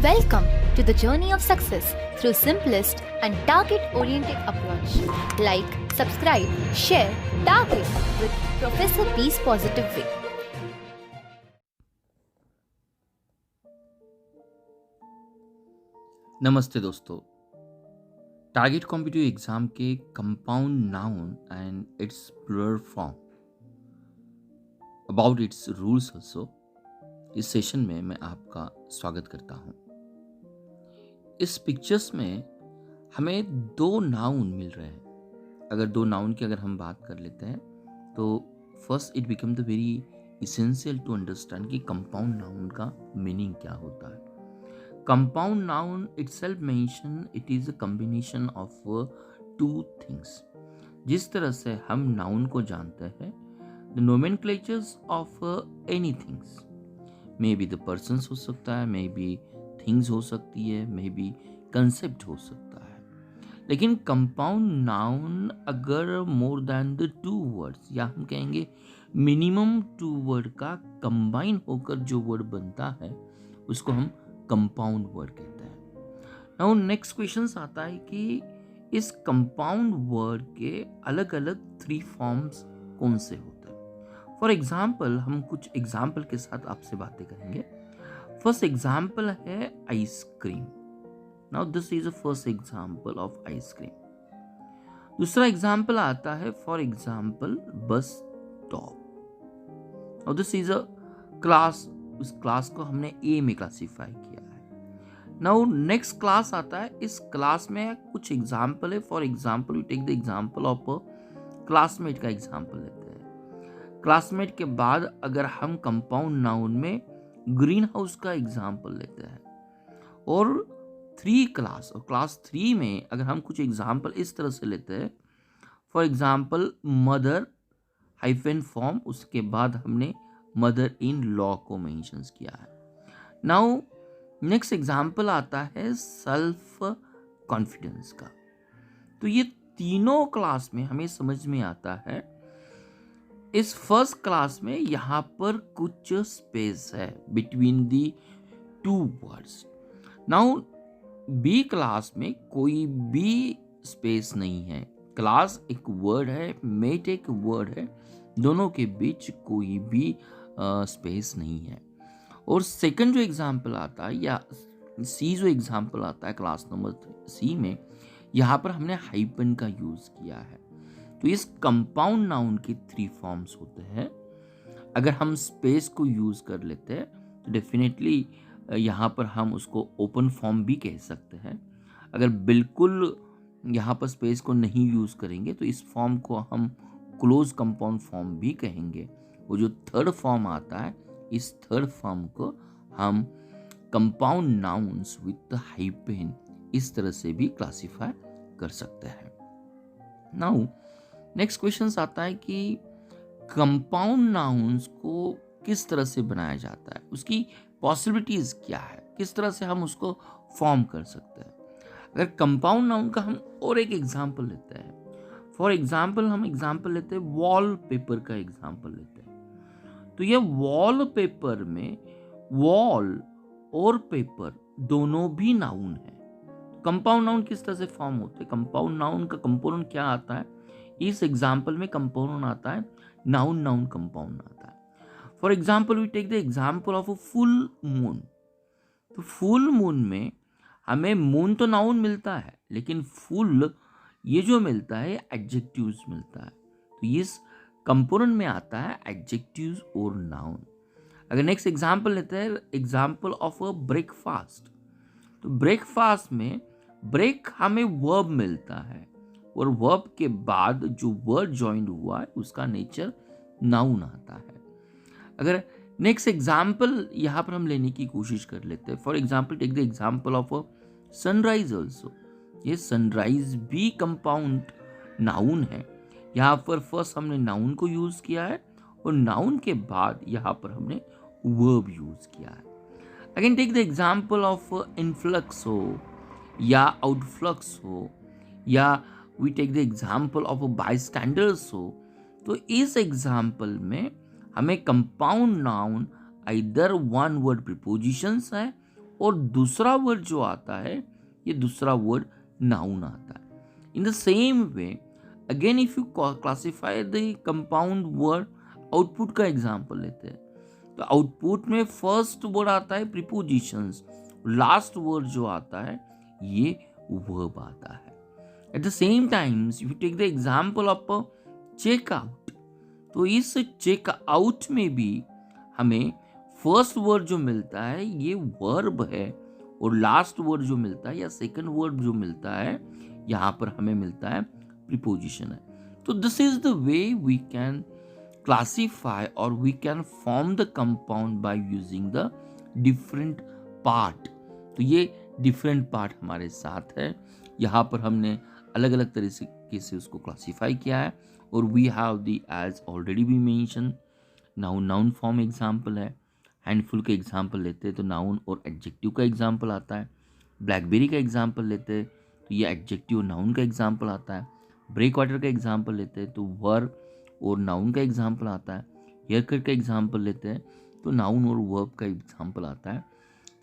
Welcome to the journey of success through simplest and target-oriented approach. Like, subscribe, share, target with Professor P's Positive Way. नमस्ते दोस्तों। Target competitive exam के compound noun and its plural form about its rules also इस session में मैं आपका स्वागत करता हूं। इस पिक्चर्स में हमें दो नाउन मिल रहे हैं। अगर दो नाउन की अगर हम बात कर लेते हैं तो first it become the very essential to understand कि कंपाउंड नाउन का मीनिंग क्या होता है। Compound noun itself mention it is a combination of two things. जिस तरह से हम noun को जानते हैं, the nomenclatures of anything, maybe the persons हो सकता है, maybe things हो सकती है, maybe concept हो सकता है। लेकिन compound noun अगर more than the two words या हम कहेंगे minimum two word का combine होकर जो word बनता है उसको हम कंपाउंड वर्ड कहते हैं। नाउ नेक्स्ट क्वेश्चन आता है कि इस कंपाउंड वर्ड के अलग अलग थ्री फॉर्म्स कौन से होते हैं। फॉर एग्जाम्पल हम कुछ एग्जाम्पल के साथ आपसे बातें करेंगे। फर्स्ट एग्जाम्पल है ice cream. Now this is a first example of ice cream. दूसरा एग्जाम्पल आता है for example bus stop. Now this is a class. उस क्लास को हमने ए में क्लासिफाई किया है। नाउ नेक्स्ट क्लास आता है। इस क्लास में कुछ एग्जाम्पल है। For example we take the example of classmate का एग्जाम्पल लेते हैं। क्लासमेट के बाद अगर हम कंपाउंड नाउन में ग्रीन हाउस का एग्जाम्पल लेते हैं और थ्री क्लास और क्लास थ्री में अगर हम कुछ एग्जाम्पल इस तरह से लेते हैं, for example mother hyphen form, उसके बाद हमने मदर इन लॉ को मेंशन किया है। नाउ नेक्स्ट एग्जाम्पल आता है सेल्फ कॉन्फिडेंस का। तो ये तीनों क्लास में हमें समझ में आता है। इस फर्स्ट क्लास में यहां पर कुछ स्पेस है between the two words. Now B class में कोई भी स्पेस नहीं है। क्लास एक वर्ड है, मेट एक वर्ड है, दोनों के बीच कोई भी स्पेस नहीं है। और सेकंड जो एग्जाम्पल आता है या सी जो एग्जाम्पल आता है क्लास नंबर सी में, यहाँ पर हमने हाइपन का यूज किया है। तो इस कंपाउंड नाउन के थ्री फॉर्म्स होते हैं। अगर हम स्पेस को यूज कर लेते हैं तो डेफिनेटली यहाँ पर हम उसको ओपन फॉर्म भी कह सकते हैं। अगर बिल्कुल यहाँ पर स्पेस को नहीं यूज करेंगे तो इस फॉर्म को हम क्लोज कंपाउंड फॉर्म भी कहेंगे। वो जो थर्ड फॉर्म आता है, इस थर्ड फॉर्म को हम कंपाउंड नाउन्स विथ हाइपेन इस तरह से भी क्लासिफाई कर सकते हैं। नाउ नेक्स्ट क्वेश्चन आता है कि कंपाउंड नाउन्स को किस तरह से बनाया जाता है, उसकी पॉसिबिलिटीज क्या है, किस तरह से हम उसको फॉर्म कर सकते हैं। अगर कंपाउंड नाउन का हम और एक एग्जाम्पल लेते हैं, फॉर एग्जाम्पल हम एग्जाम्पल लेते हैं वॉलपेपर का एग्जाम्पल लेते हैं। तो ये वॉलपेपर में वॉल और पेपर दोनों भी नाउन है। कंपाउंड नाउन किस तरह से फॉर्म होते हैं, कंपाउंड नाउन का कंपोनेंट क्या आता है। इस एग्जाम्पल में कंपोनेंट आता है नाउन, नाउन कंपाउंड आता है। For example we take the example of a full moon. तो फुल मून में हमें मून तो नाउन मिलता है, लेकिन फुल ये जो मिलता है एडजेक्टिव्स मिलता है। तो इस कंपोनेंट में आता है एडजेक्टिव्स और नाउन। अगर नेक्स्ट एग्जांपल लेते हैं, एग्जांपल ऑफ अ ब्रेकफास्ट। तो ब्रेकफास्ट में ब्रेक हमें वर्ब मिलता है और वर्ब के बाद जो वर्ड जॉइंड हुआ है उसका नेचर नाउन आता है। अगर नेक्स्ट एग्जांपल यहाँ पर हम लेने की कोशिश कर लेते हैं, for example take the example of a sunrise also. ये सनराइज भी कंपाउंड नाउन है। यहाँ पर फर्स्ट हमने नाउन को यूज किया है और नाउन के बाद यहाँ पर हमने वर्ब यूज किया है। Again take the example of influx हो या आउटफ्लक्स हो या we take the example of bystanders हो। तो इस एग्जांपल में हमें compound noun either one word prepositions है और दूसरा वर्ड जो आता है ये दूसरा वर्ड नाउन आता है। In the same way again if you classify the compound word, output का एग्जांपल लेते हैं तो आउटपुट में फर्स्ट वर्ड आता है प्रीपोजिशंस, लास्ट वर्ड जो आता है ये वर्ब आता है। At the same times you take the example of checkout, तो इस चेकआउट में भी हमें फर्स्ट वर्ड जो मिलता है ये वर्ब है और लास्ट वर्ड जो मिलता है या सेकंड वर्ड जो मिलता है यहाँ पर हमें मिलता है प्रीपोजिशन है। तो this is the way we can classify और we can form the compound by using the different part. तो ये डिफरेंट पार्ट हमारे साथ है, यहाँ पर हमने अलग अलग तरीके से उसको क्लासीफाई किया है। और we have the as already be mention noun form example है। हैंडफुल का एग्जाम्पल लेते हैं तो नाउन और एडजेक्टिव का एग्जाम्पल आता है। ब्लैकबेरी का एग्जाम्पल लेते हैं तो ये एडजेक्टिव नाउन का एग्जाम्पल आता है। ब्रेक वाटर का एग्जाम्पल लेते हैं तो वर्ब और नाउन का एग्जाम्पल आता है। हेयर कट का एग्जाम्पल लेते हैं तो नाउन और वर्ब का एग्जाम्पल आता है।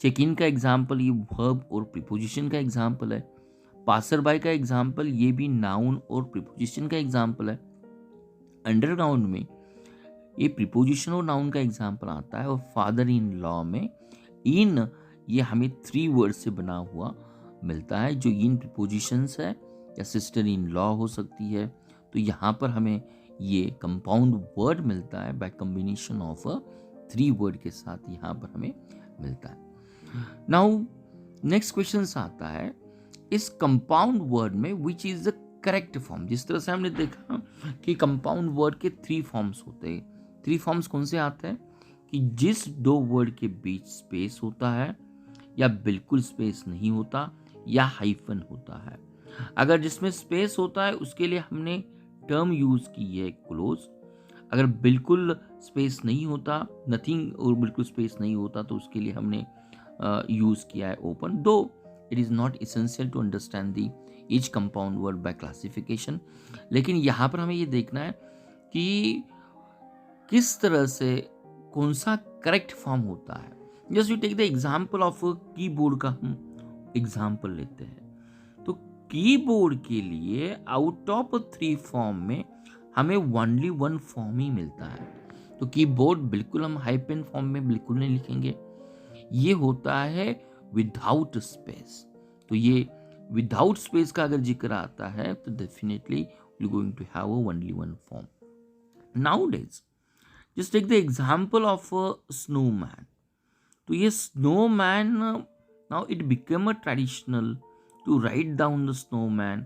चेक इन का एग्जाम्पल ये वर्ब और प्रीपोजिशन का एग्जाम्पल है। पासर बाय का एग्जाम्पल ये भी नाउन और प्रीपोजिशन का एग्जाम्पल है। अंडरग्राउंड में ये प्रीपोजिशन और नाउन का एग्जाम्पल आता है। और फादर इन लॉ में इन ये हमें 3 वर्ड से बना हुआ मिलता है, जो इन प्रीपोजिशंस है या सिस्टर इन लॉ हो सकती है। तो यहाँ पर हमें ये कंपाउंड वर्ड मिलता है बाय कॉम्बिनेशन ऑफ 3 वर्ड के साथ यहाँ पर हमें मिलता है। नाउ नेक्स्ट क्वेश्चन आता है इस कंपाउंड वर्ड में which is the correct form. जिस तरह से हमने देखा कि कंपाउंड वर्ड के 3 फॉर्म्स होते हैं। 3 फॉर्म्स कौन से आते हैं कि जिस 2 वर्ड के बीच स्पेस होता है या बिल्कुल स्पेस नहीं होता या हाइफन होता है। अगर जिसमें स्पेस होता है उसके लिए हमने टर्म यूज की है क्लोज। अगर बिल्कुल स्पेस नहीं होता, नथिंग और बिल्कुल स्पेस नहीं होता, तो उसके लिए हमने यूज किया है open. Though it is not essential to understand the each compound word by classification, लेकिन यहाँ पर हमें ये देखना है कि किस तरह से कौन सा करेक्ट फॉर्म होता है। Just you take the example of keyboard का हम एग्जाम्पल लेते हैं तो कीबोर्ड के लिए आउट ऑफ 3 फॉर्म में हमें ओनली 1 फॉर्म ही मिलता है। तो कीबोर्ड बिल्कुल हम हाइपेन फॉर्म में बिल्कुल नहीं लिखेंगे, ये होता है विदाउट स्पेस। तो ये विदाउट स्पेस का अगर जिक्र आता है तो definitely we going to have only 1 form. Nowadays just take the example of snowman. तो ये snowman now it become a traditional to write down the snowman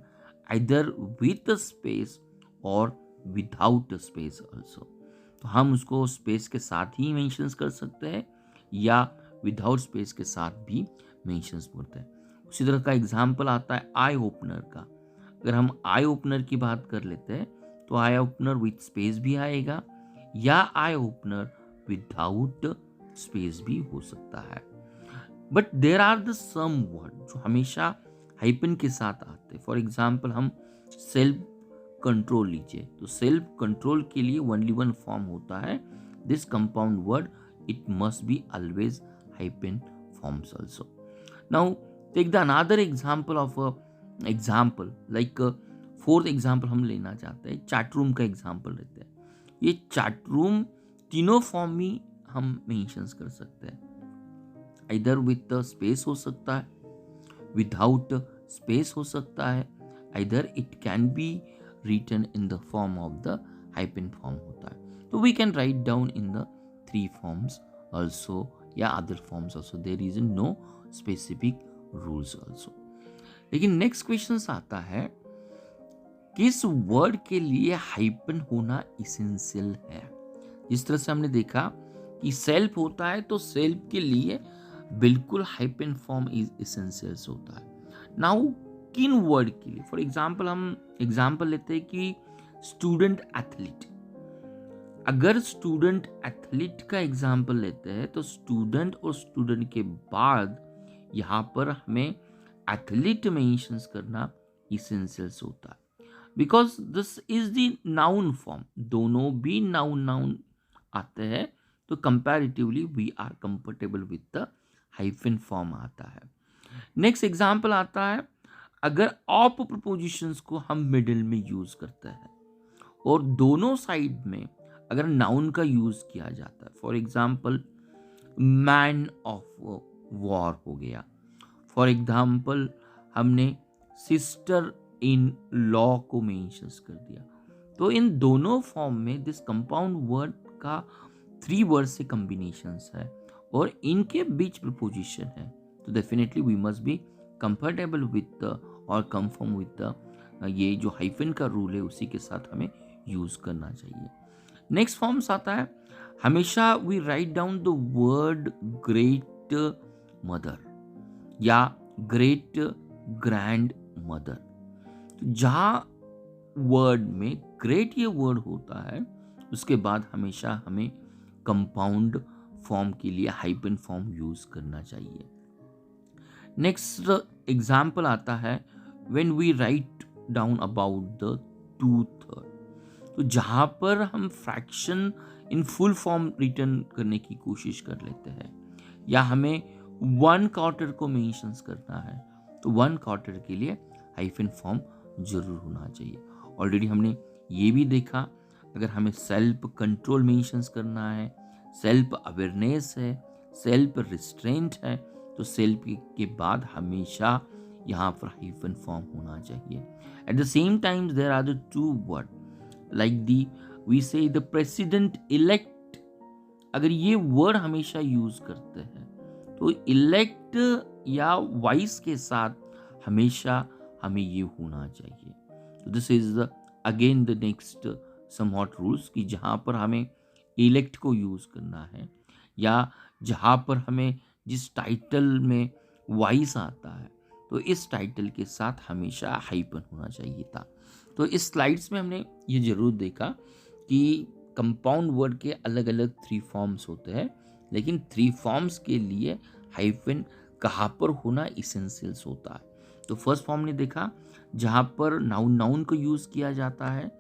either with a space or without a space also। तो हम उसको space के साथ ही mentions कर सकते हैं या विदाउट स्पेस के साथ भी मेंशंस करते हैं। उसी तरह का एग्जाम्पल आता है आई ओपनर का। अगर हम आई ओपनर की बात कर लेते हैं तो आई ओपनर विथ स्पेस भी आएगा या आई ओपनर विदाउट स्पेस भी हो सकता है। But there are the some word जो हमेशा हाइपन के साथ आते हैं। फॉर एग्जाम्पल हम सेल्फ कंट्रोल लीजिए तो सेल्फ कंट्रोल के लिए ओनली 1 फॉर्म होता है। This compound word it must be always hyphen forms also. Now take the another example of example like 4th example हम लेना चाहते हैं, चैट रूम का एग्जाम्पल लेते हैं। ये चैट रूम तीनों फॉर्म में हम मेंशंस कर सकते हैं, इधर विथ स्पेस हो सकता है, विदाउट स्पेस हो सकता है, इधर it can be written in the form of the hyphen form होता है। तो we can write down in the 3 forms also या other forms also, there is no specific rules also. लेकिन नेक्स्ट क्वेश्चन आता है किस वर्ड के लिए हाइपन होना इसेंशियल है। जिस तरह से हमने देखा कि सेल्फ होता है तो सेल्फ के लिए बिल्कुल हाइपन फॉर्म इज इसेंशियल्स होता है। नाउ किन वर्ड के लिए, फॉर एग्जाम्पल हम एग्जाम्पल लेते हैं कि स्टूडेंट एथलीट। अगर स्टूडेंट एथलीट का एग्जाम्पल लेते हैं तो स्टूडेंट और स्टूडेंट के बाद यहाँ पर हमें एथलीट मेंशंस करना इसेंशियल्स होता है, because this is the noun form. दोनों भी नाउन आते हैं तो comparatively we are comfortable with the hyphen form आता है। नेक्स्ट एग्जाम्पल आता है अगर ऑप प्रपोजिशंस को हम मिडिल में यूज करते हैं और दोनों साइड में अगर नाउन का यूज किया जाता है, for example man of war हो गया, फॉर एग्जाम्पल हमने सिस्टर इन लॉ को मेंशंस कर दिया, तो इन दोनों फॉर्म में दिस कंपाउंड वर्ड का 3 वर्ड से कॉम्बिनेशंस है और इनके बीच प्रपोजिशन है, तो definitely we must be comfortable with और कंफर्म विद ये जो हाइफन का रूल है उसी के साथ हमें यूज करना चाहिए। नेक्स्ट फॉर्म्स आता है हमेशा we write down the word great mother या ग्रेट ग्रैंड मदर, तो जहां वर्ड में ग्रेट ये वर्ड होता है उसके बाद हमेशा हमें कंपाउंड फॉर्म के लिए हाइपन फॉर्म यूज करना चाहिए। नेक्स्ट एग्जाम्पल आता है when we write down about the 2/3, तो जहां पर हम fraction in full form return करने की कोशिश कर लेते हैं या हमें 1/4 को मेंशंस करना है, तो 1/4 के लिए हाइफन फॉर्म जरूर होना चाहिए। ऑलरेडी हमने ये भी देखा अगर हमें सेल्फ कंट्रोल मेंशंस करना है, सेल्फ अवेयरनेस है, सेल्फ रिस्ट्रेंट है, तो सेल्फ के बाद हमेशा यहाँ पर हाइफन फॉर्म होना चाहिए। At the same time there are the 2 word like the we say the president elect, अगर ये वर्ड हमेशा यूज करते हैं तो इलेक्ट या वाइस के साथ हमेशा हमें ये होना चाहिए। तो this is again the next somewhat rules कि जहाँ पर हमें इलेक्ट को यूज करना है या जहाँ पर हमें जिस टाइटल में वाइस आता है तो इस टाइटल के साथ हमेशा हाइपन होना चाहिए था। तो इस स्लाइड्स में हमने ये जरूर देखा कि कंपाउंड वर्ड के अलग अलग 3 फॉर्म्स होते हैं, लेकिन 3 फॉर्म्स के लिए हाइफन कहाँ पर होना इसेंशियल्स होता है। तो फर्स्ट फॉर्म ने देखा जहाँ पर नाउन को यूज किया जाता है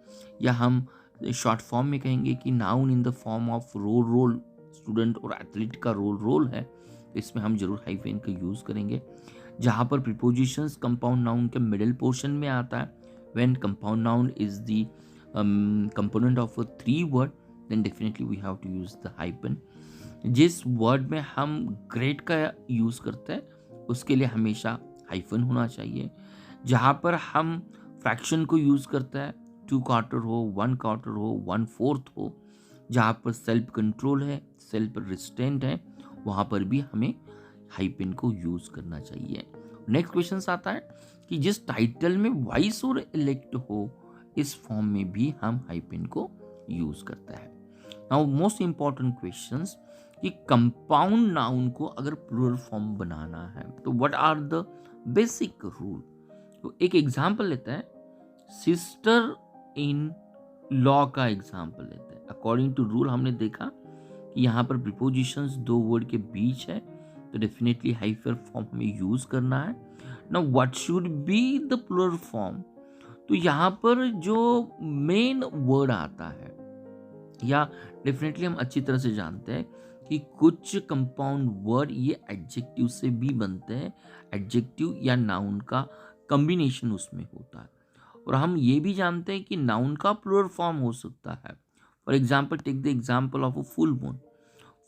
या हम शॉर्ट फॉर्म में कहेंगे कि noun in the form of role student और एथलीट का रोल है, तो इसमें हम जरूर हाइफन का यूज करेंगे। जहाँ पर प्रीपोजिशंस कंपाउंड नाउन के मिडिल पोर्शन में आता है, when compound noun is the component of 3 word then definitely we have to use the hyphen. जिस वर्ड में हम ग्रेट का यूज करते हैं उसके लिए हमेशा हाइफन होना चाहिए। जहाँ पर हम फ्रैक्शन को यूज करते हैं 2/4 हो, 1/4 हो, 1/4 हो, जहाँ पर सेल्फ कंट्रोल है, सेल्फ रिस्ट्रेंट है, वहाँ पर भी हमें हाइपन को यूज करना चाहिए। नेक्स्ट क्वेश्चन आता है कि जिस टाइटल में वाइस और इलेक्ट हो इस फॉर्म में भी हम हाइपन को यूज करते हैं। नाउ मोस्ट इंपॉर्टेंट क्वेश्चंस कि कंपाउंड नाउन को अगर प्लूरल फॉर्म बनाना है तो what are the basic rule. तो एक एग्जांपल लेते हैं, सिस्टर इन लॉ का एग्जांपल लेते हैं। अकॉर्डिंग टू रूल हमने देखा कि यहाँ पर प्रीपोजिशंस 2 वर्ड के बीच है तो डेफिनेटली हाइफन फॉर्म हमें यूज करना है। Now what should be the plural form, तो यहाँ पर जो मेन वर्ड आता है या डेफिनेटली हम अच्छी तरह से जानते हैं कि कुछ कंपाउंड वर्ड ये एडजेक्टिव से भी बनते हैं, एडजेक्टिव या नाउन का कॉम्बिनेशन उसमें होता है, और हम ये भी जानते हैं कि नाउन का प्लूरल फॉर्म हो सकता है। For example take the example of a full moon.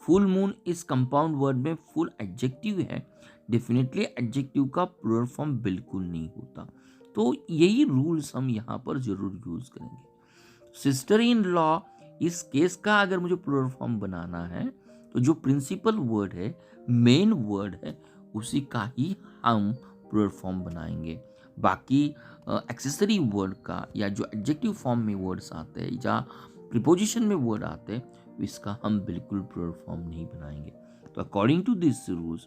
Full moon इस कंपाउंड वर्ड में फुल एडजेक्टिव है, डेफिनेटली एडजेक्टिव का प्लूरल फॉर्म बिल्कुल नहीं होता, तो यही रूल्स हम यहाँ पर जरूर यूज करेंगे। सिस्टर इन लॉ इस केस का अगर मुझे प्लूरल फॉर्म बनाना है तो जो प्रिंसिपल वर्ड है, मेन वर्ड है, उसी का ही हम प्लूरल फॉर्म बनाएंगे। बाकी एक्सेसरी वर्ड का या जो एडजेक्टिव फॉर्म में वर्ड्स आते हैं या प्रीपोजिशन में वर्ड आते हैं इसका हम बिल्कुल प्लूरल फॉर्म नहीं बनाएंगे। तो अकॉर्डिंग टू दिस रूल्स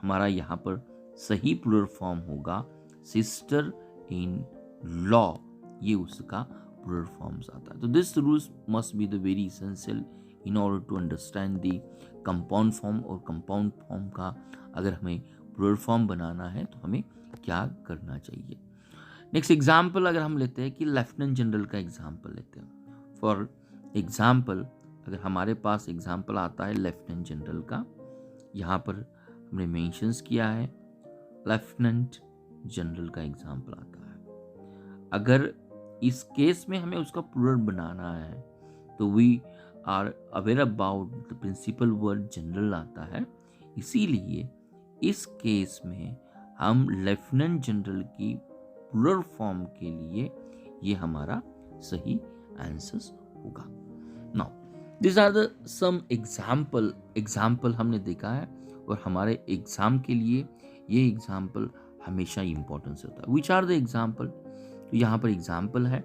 हमारा यहाँ पर सही प्लूरल फॉर्म होगा सिस्टर इन लॉ, ये उसका प्लूरल फॉर्म्स आता है। तो this rules must be the very essential in order to understand the compound form, और कंपाउंड फॉर्म का अगर हमें प्लूरल फॉर्म बनाना है तो हमें क्या करना चाहिए। नेक्स्ट एग्जाम्पल अगर हम लेते हैं कि लेफ्टिनेंट जनरल का एग्जाम्पल लेते हैं। फॉर एग्जाम्पल अगर हमारे पास एग्जाम्पल आता है लेफ्टिनेंट जनरल का, यहाँ पर हमने मेंशंस किया है, लेफ्टिनेंट जनरल का एग्जाम्पल आता है। अगर इस केस में हमें उसका प्लूरल बनाना है तो we are aware about the principle word general आता है, इसीलिए इस केस में हम लेफ्टिनेंट जनरल की प्लूरल फॉर्म के लिए ये हमारा सही आंसर होगा। Now this are the some example हमने देखा है और हमारे एग्जाम के लिए ये एग्जाम्पल हमेशा इंपॉर्टेंस होता है। Which are the example? तो यहाँ पर एग्जाम्पल है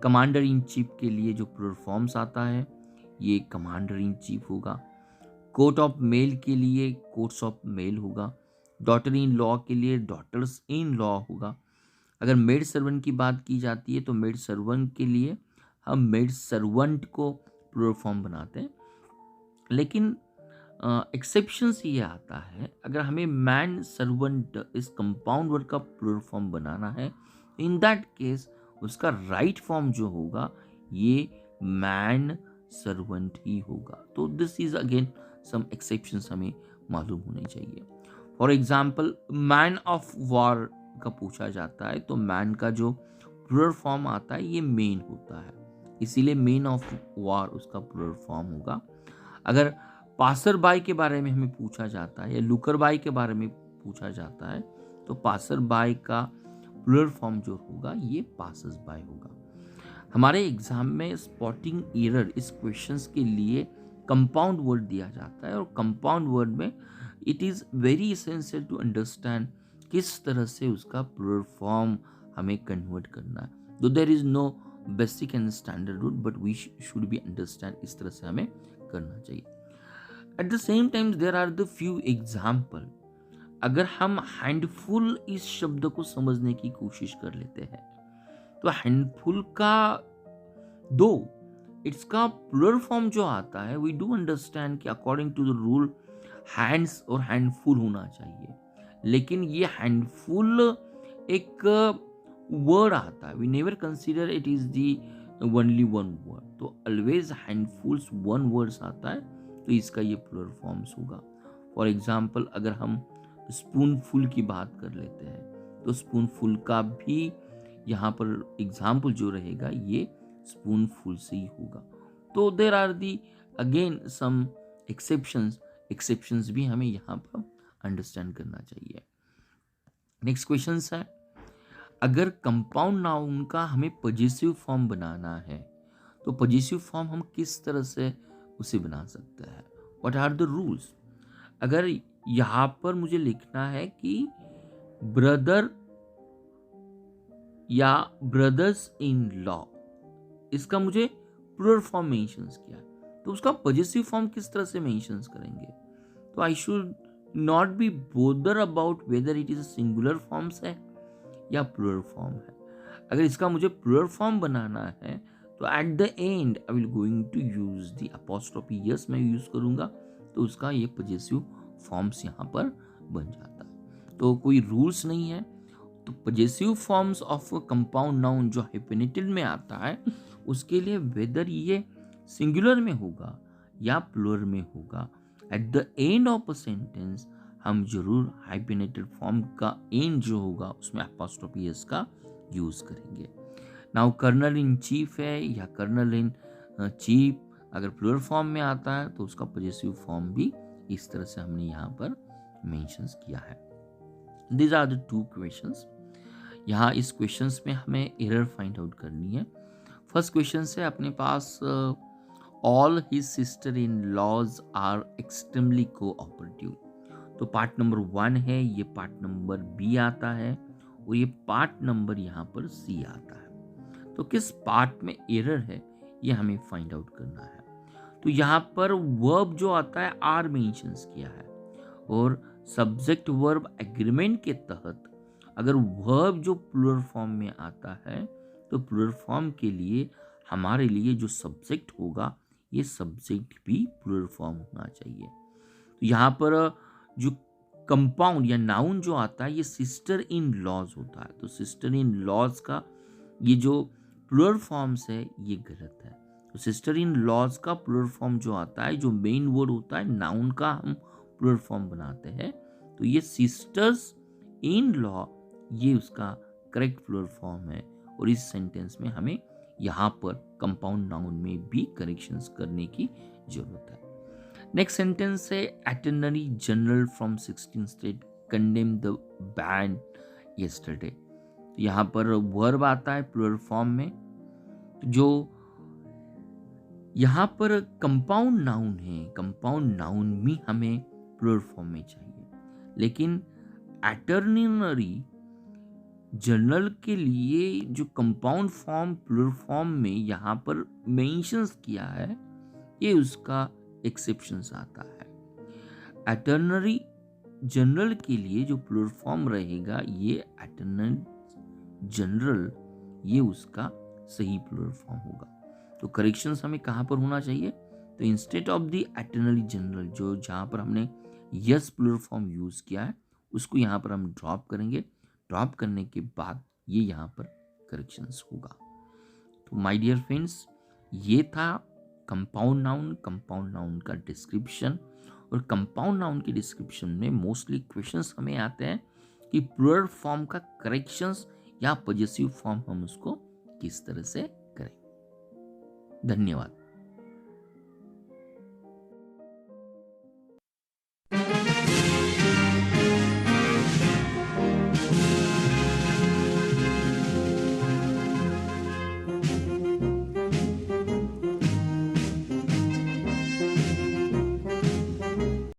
कमांडर इन चीफ के लिए जो प्लूरल फॉर्म्स आता है ये कमांडर इन चीफ होगा। कोर्ट ऑफ मेल के लिए कोर्ट्स ऑफ मेल होगा। डॉटर इन लॉ के लिए डॉटर्स इन लॉ होगा। अगर मेड सर्वेंट की बात की जाती है तो मेड सर्वेंट के लिए हम मेड सर्वेंट को प्लूरल फॉर्म बनाते हैं, लेकिन एक्सेप्शंस ये आता है अगर हमें मैन सर्वेंट इस कंपाउंड वर्ड का प्लूरल फॉर्म बनाना है, इन दैट केस उसका राइट फॉर्म जो होगा ये मैन सर्वेंट ही होगा। तो this is again some exceptions हमें मालूम होने चाहिए। For example man of war का पूछा जाता है तो मैन का जो प्लूरल फॉर्म आता है ये मेन होता है, इसीलिए मेन ऑफ वॉर उसका प्लूरल फॉर्म होगा। अगर पासर बाई के बारे में हमें पूछा जाता है या लुकर बाई के बारे में पूछा जाता है तो पासर बाई का प्लूरल फॉर्म जो होगा ये पासर्स बाय होगा। हमारे एग्जाम में स्पॉटिंग एरर इस क्वेश्चंस के लिए कंपाउंड वर्ड दिया जाता है और कंपाउंड वर्ड में it is very essential to understand किस तरह से उसका प्लूरल फॉर्म हमें कन्वर्ट करना है। Though there is no basic and standard rule but we should be understand, इस तरह से हमें करना चाहिए। At the same time there are the few example. अगर हम हैंडफुल इस शब्द को समझने की कोशिश कर लेते हैं तो हैंडफुल का दो इसका प्लूरल फॉर्म जो आता है वी डू अंडरस्टैंड कि according to the rule hands और हैंडफुल होना चाहिए, लेकिन ये हैंडफुल एक वर्ड आता है, we never consider it is the only one word. तो ऑलवेज हैंडफुल्स वन वर्ड्स आता है तो इसका ये प्लूरल फॉर्म्स होगा। फॉर एग्जाम्पल अगर हम स्पूनफुल की बात कर लेते हैं तो स्पूनफुल का भी यहाँ पर एग्जाम्पल जो रहेगा ये स्पूनफुल से ही होगा। तो there are the again some exceptions भी हमें यहाँ पर अंडरस्टैंड करना चाहिए। नेक्स्ट क्वेश्चन है, अगर कंपाउंड नाउन का हमें पॉजेसिव फॉर्म बनाना है तो पॉजेसिव फॉर्म हम किस तरह से उसे बना सकते हैं? What are the rules? अगर यहाँ पर मुझे लिखना है कि ब्रदर या ब्रदर्स इन लॉ, इसका मुझे प्लूरल फॉर्म मेंशंस किया है तो उसका पॉजेसिव फॉर्म किस तरह से मेंशंस करेंगे? तो I should not be bother about whether it is a singular forms है या प्लूरल फॉर्म है। अगर इसका मुझे प्लूरल फॉर्म बनाना है तो at the end I will going to use the apostrophe yes मैं यूज करूंगा तो उसका ये पॉजेसिव फॉर्म्स यहाँ पर बन जाता है। तो कोई रूल्स नहीं है। तो possessive forms of compound noun जो हाइफेनेटेड में आता है उसके लिए वेदर ये सिंगुलर में होगा या प्लूरल में होगा, eight the end of a sentence हम जरूर हाइफेनेटेड फॉर्म का एंड जो होगा उसमें अपॉस्ट्रोफी एस का यूज करेंगे। नाउ कर्नल इन चीफ है या कर्नल इन चीफ, अगर प्लूरल फॉर्म में आता है तो उसका पॉजेसिव फॉर्म भी इस तरह से हमने यहाँ पर मेंशंस किया है। These are the two questions। यहाँ इस क्वेश्चंस में हमें एरर फाइंड आउट करनी है। फर्स्ट क्वेश्चन से अपने पास all his sister in laws are extremely cooperative, तो पार्ट नंबर 1 है, ये पार्ट नंबर बी आता है और ये पार्ट नंबर यहाँ पर सी आता है। तो किस पार्ट में एरर है ये हमें फाइंड आउट करना है। तो यहाँ पर वर्ब जो आता है आर मेंशंस किया है और सब्जेक्ट वर्ब एग्रीमेंट के तहत अगर वर्ब जो प्लूरल फॉर्म में आता है तो प्लूरल फॉर्म के लिए हमारे लिए जो सब्जेक्ट होगा ये सब्जेक्ट भी प्लूरल फॉर्म होना चाहिए। तो यहाँ पर जो कंपाउंड या नाउन जो आता है ये सिस्टर इन लॉज होता है, तो सिस्टर इन लॉज का ये जो प्लूरल फॉर्म्स है ये गलत है। तो सिस्टर इन लॉज का प्लूरल फॉर्म जो आता है, जो मेन वर्ड होता है नाउन का हम प्लूरल फॉर्म बनाते हैं तो ये सिस्टर्स इन लॉ ये उसका करेक्ट प्लूरल फॉर्म है, और इस सेंटेंस में हमें यहाँ पर कंपाउंड नाउन में भी करेक्शंस करने की जरूरत है। नेक्स्ट सेंटेंस है attorney general from 16 state condemn the ban yesterday. यहाँ पर वर्ब आता है प्लूरल फॉर्म में, जो यहाँ पर कंपाउंड नाउन है, कंपाउंड नाउन भी हमें प्लूरल फॉर्म में चाहिए, लेकिन अटॉर्नी जनरल के लिए जो कंपाउंड फॉर्म प्लूरल फॉर्म में यहाँ पर मेंशंस किया है, ये उसका एक्सेप्शंस आता है। अटॉर्नी जनरल के लिए जो प्लूरल फॉर्म रहेगा, ये अटॉर्नी जनरल, ये उसका सही प्लूरल फॉर्म होगा। तो करेक्शंस हमें कहाँ पर होना चाहिए? तो instead of the attorney general, जो जहाँ पर हमने यस प्लूरल फॉर्म यूज किया है, उसको यहाँ पर हम ड्रॉप करेंगे। ड्रॉप करने के बाद ये यहाँ पर करेक्शंस होगा। तो माय डियर फ्रेंड्स, ये था कंपाउंड नाउन का डिस्क्रिप्शन। और कंपाउंड नाउन के डिस्क्रिप्शन में मोस्टली क्वेश्चंस हमें आते हैं कि प्लूरल फॉर्म का करेक्शंस या पॉजेसिव फॉर्म हम उसको किस तरह से करें। धन्यवाद।